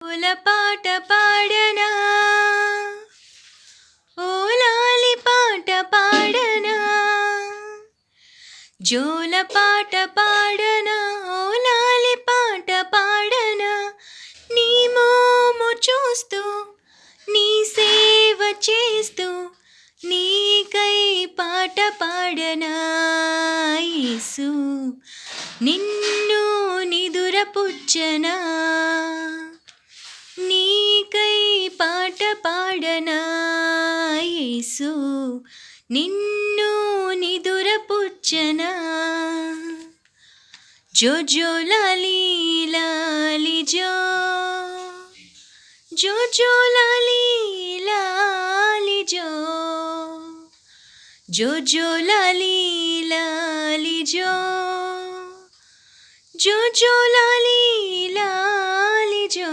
పూల పాట పాడనా ఓ లాలి పాట పాడనా జోల పాట పాడనా ఓ లాలి పాట పాడనా నీ మోము చూస్తూ నీ సేవ చేస్తూ నీకై పాట పాడనా యేసు నిన్ను నిదురపుచ్చనా నీకై పాట పాడనా యేసు నిన్ను నిదురపుచ్చనా జో జో లాలి లాలి జో జో జో లాలి లాలి జో జో జో లాలి లాలి జో జో జో లాలి లాలి జో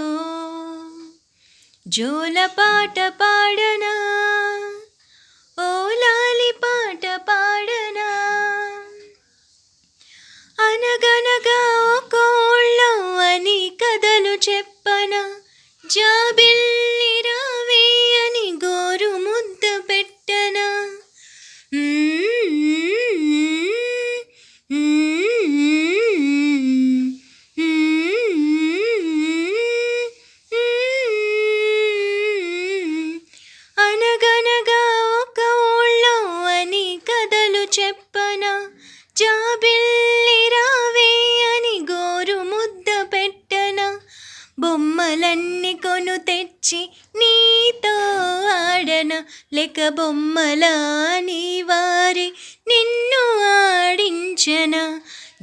జోల పాట పాడనా ఓ లాలి పాట పాడనా అనగనగా ఒక ఊళ్ళో అని కథలు చెప్పనా జాబిల్లి రావే అని గోరు ముద్ద పెట్టనా అనగనగా ఒక ఊళ్ళో అని కథలు చెప్పనా జాబిల్లి రావే అని గోరు ముద్ద పెట్టనా బొమ్మలన్నీ కొను తెచ్చి నీతో ఆడనా లేక బొమ్మలా నీ వారి నిన్ను ఆడించనా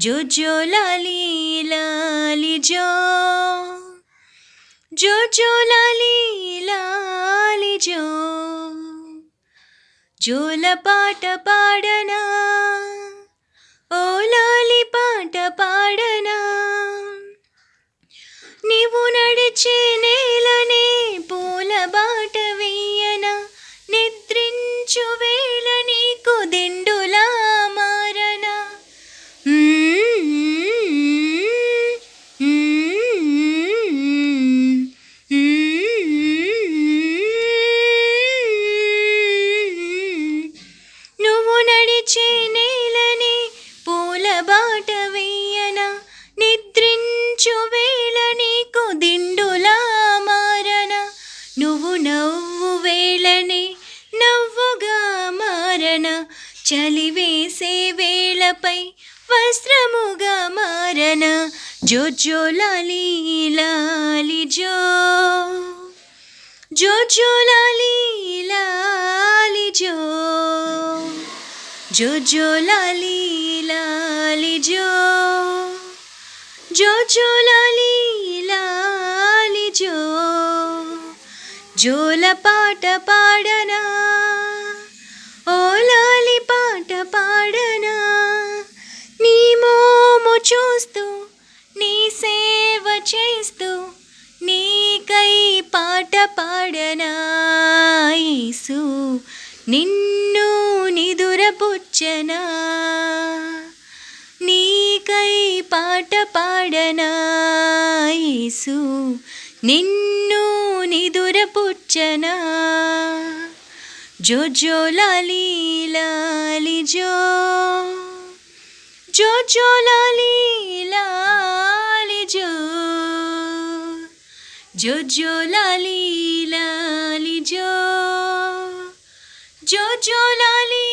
జో జో లాలి లాలి జో జో జో లాలి లాలి జో జోల పాట పాడనా ఓ లాలి పాట పాడనా నీవు నడిచే నేలనే పూల బాట వేయనా నిద్రించు వేళ నీకు దిండులా మారనా నువ్వు నడిచే నేలనే పూల బాట వేయనా నిద్రించు వేళ నీకు దిండులా మారనా నువ్వు నవ్వు వేళనే నవ్వుగా మారనా చలి వేసే వేళపై వస్త్రముగా మారనా జో జో లాలి లాలి జో జో జో లాలి లాలి జో జో జో లాలి లాలి జో జో జో లాలి లాలి జో జోల పాట పాడనా ఓ లాలి పాట పాడనా నీ మోము చూస్తూ నీ సేవ చేస్తూ నీకై పాట పాడనా యేసు నిన్ను నిదురపుచ్చనా నీకై పాట పాడనా యేసు నిన్ను నిదురపుచ్చనా జో జో లాలి లాలి జో జో జో లాలి లాలి జో జో జో లాలి లాలి జో జో జో లాలి